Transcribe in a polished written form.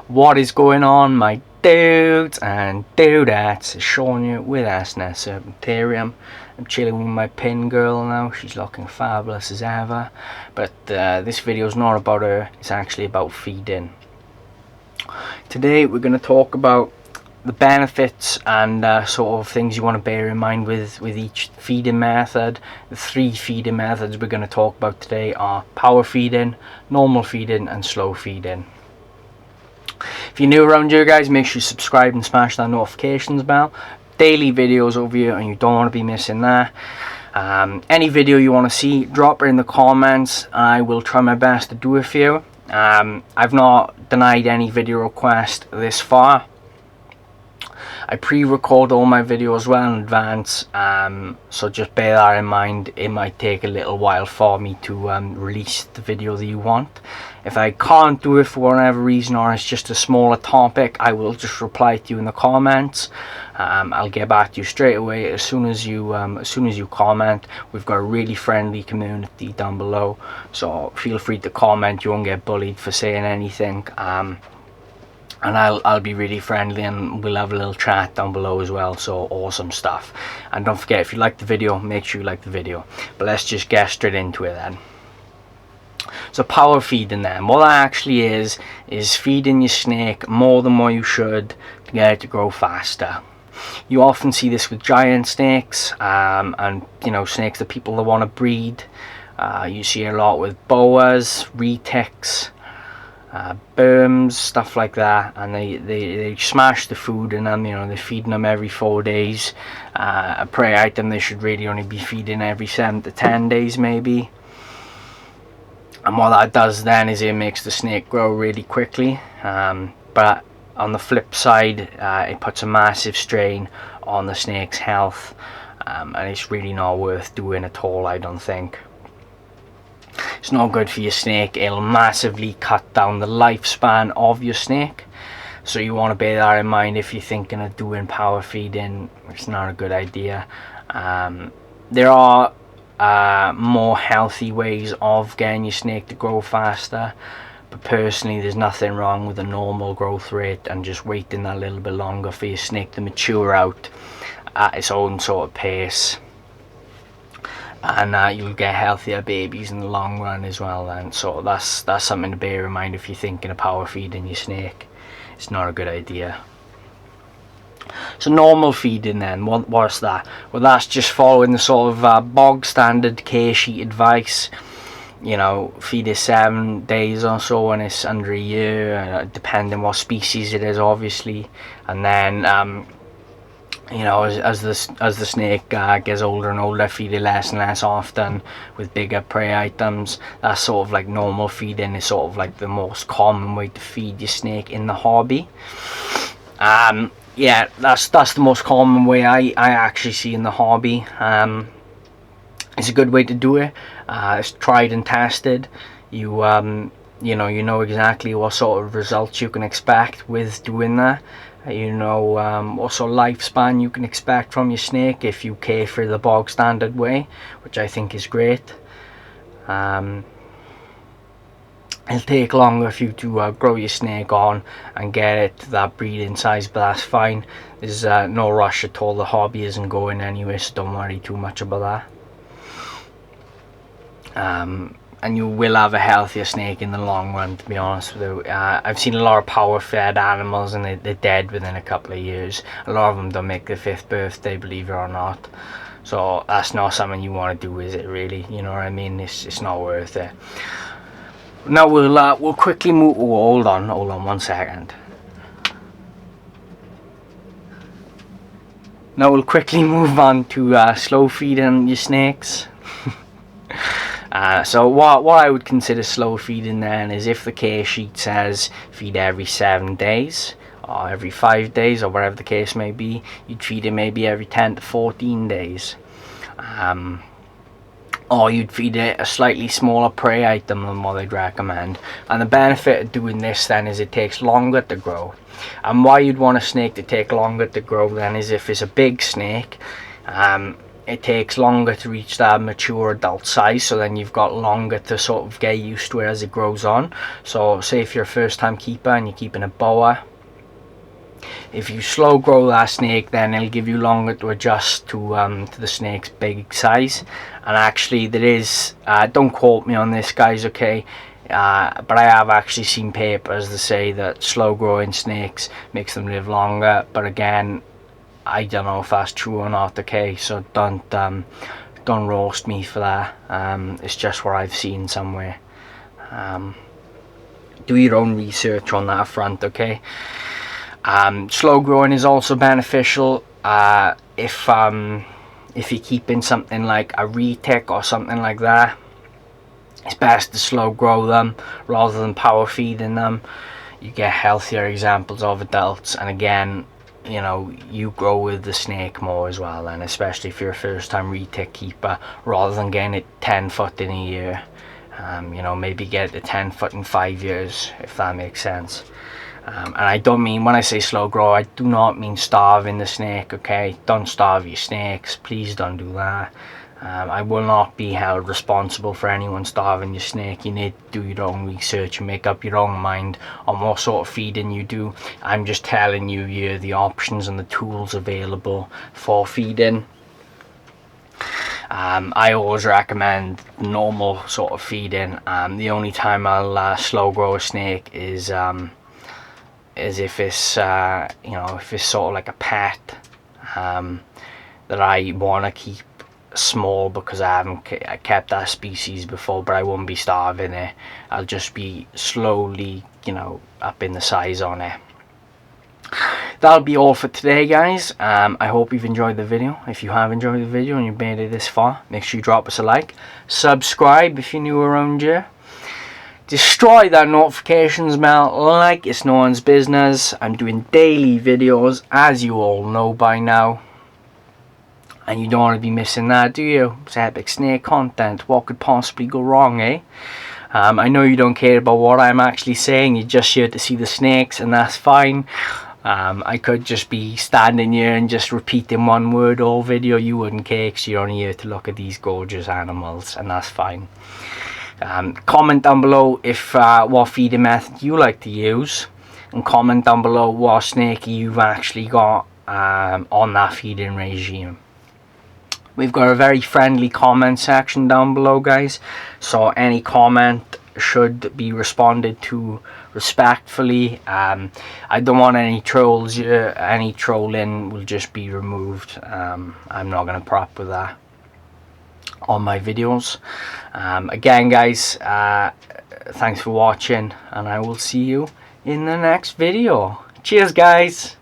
What is going on, my dudes and dudettes? It's Sean here with Asna Serpentarium. I'm chilling with my pin girl now. She's looking fabulous as ever. But this video is not about her. It's actually about feeding. Today we're going to talk about the benefits and sort of things you want to bear in mind with each feeding method. The 3 feeding methods we're going to talk about today are power feeding, normal feeding and slow feeding. If you're new around here, guys, make sure you subscribe and smash that notifications bell. Daily videos over here and you don't want to be missing that. Any video you want to see, drop it in the comments. I will try my best to do it for you. I've not denied any video request this far. I pre-record all my videos well in advance, so just bear that in mind. It might take a little while for me to release the video that you want. If I can't do it for whatever reason, or it's just a smaller topic, I will just reply to you in the comments. I'll get back to you straight away as soon as you comment. We've got a really friendly community down below, so feel free to comment. You won't get bullied for saying anything. And I'll be really friendly, and we'll have a little chat down below as well. So awesome stuff. And don't forget, if you like the video, make sure you like the video. But let's just get straight into it then. So power feeding then, what that actually is feeding your snake more than what you should to get it to grow faster. You often see this with giant snakes, and you know, snakes that people that want to breed. You see a lot with boas, retics, berms, stuff like that, and they smash the food, and then, you know, they're feeding them every 4 days. A prey item they should really only be feeding every 7 to 10 days maybe. And what that does then is it makes the snake grow really quickly, but on the flip side, it puts a massive strain on the snake's health, and it's really not worth doing at all, I don't think. It's not good for your snake. It'll massively cut down the lifespan of your snake, so you want to bear that in mind if you're thinking of doing power feeding. It's not a good idea. There are more healthy ways of getting your snake to grow faster, but personally there's nothing wrong with a normal growth rate and just waiting a little bit longer for your snake to mature out at its own sort of pace. And you'll get healthier babies in the long run as well then. So that's something to bear in mind if you're thinking of power feeding your snake. It's not a good idea. So normal feeding then, what's that? Well, that's just following the sort of bog standard K-sheet advice. You know, feed it 7 days or so when it's under a year, depending what species it is, obviously. And then you know, as the snake gets older and older, feed it less and less often with bigger prey items. That's sort of like normal feeding. Is sort of like the most common way to feed your snake in the hobby. Yeah, that's the most common way I actually see in the hobby. It's a good way to do it. It's tried and tested. You know exactly what sort of results you can expect with doing that. You know what sort of lifespan you can expect from your snake if you care for the bog standard way, which I think is great. It'll take longer for you to grow your snake on and get it to that breeding size, but that's fine. There's no rush at all. The hobby isn't going anywhere, so don't worry too much about that. And you will have a healthier snake in the long run, to be honest with you. I've seen a lot of power fed animals and they're dead within a couple of years. A lot of them don't make their 5th birthday, believe it or not. So that's not something you want to do, is it, really? You know what I mean? It's not worth it. Now we'll quickly move. Oh, hold on 1 second. Now we'll quickly move on to slow feeding your snakes. So what I would consider slow feeding then is if the case sheet says feed every 7 days or every 5 days or whatever the case may be, you'd feed it maybe every 10 to 14 days. Or you'd feed it a slightly smaller prey item than what they'd recommend. And the benefit of doing this then is it takes longer to grow. And why you'd want a snake to take longer to grow then is if it's a big snake, it takes longer to reach that mature adult size, so then you've got longer to sort of get used to it as it grows on. So say if you're a first time keeper and you're keeping a boa, if you slow grow that snake, then it'll give you longer to adjust to the snake's big size. And actually there is, don't quote me on this guys, okay, but I have actually seen papers that say that slow growing snakes makes them live longer, but again, I don't know if that's true or not, okay, so don't roast me for that. It's just what I've seen somewhere. Do your own research on that front, okay. Slow growing is also beneficial if you're keeping something like a retic or something like that. It's best to slow grow them rather than power feeding them. You get healthier examples of adults, and again, you know, you grow with the snake more as well, and especially if you're a first time retic keeper, rather than getting it 10 foot in a year. You know, maybe get it to 10 foot in 5 years, if that makes sense. And I don't mean, when I say slow grow, I do not mean starving the snake, okay? Don't starve your snakes, please don't do that. I will not be held responsible for anyone starving your snake. You need to do your own research and make up your own mind on what sort of feeding you do. I'm just telling you here the options and the tools available for feeding. I always recommend normal sort of feeding. The only time I'll slow grow a snake is if it's you know, if it's sort of like a pet that I want to keep small because I haven't kept that species before, but I won't be starving it. I'll just be slowly, you know, upping the size on it. That'll be all for today, guys. I hope you've enjoyed the video. If you have enjoyed the video and you've made it this far, make sure you drop us a like, subscribe if you're new around here, destroy that notifications bell like it's no one's business. I'm doing daily videos, as you all know by now, and you don't want to be missing that, do you? It's epic snake content. What could possibly go wrong, eh? I know you don't care about what I'm actually saying. You're just here to see the snakes, and that's fine. I could just be standing here and just repeating one word all video. You wouldn't care because you're only here to look at these gorgeous animals, and that's fine. Comment down below if what feeding method you like to use, and comment down below what snake you've actually got on that feeding regime. We've got a very friendly comment section down below, guys, so any comment should be responded to respectfully. I don't want any trolls here. Any trolling will just be removed. I'm not going to prop with that on my videos. Again, guys, thanks for watching, and I will see you in the next video. Cheers, guys.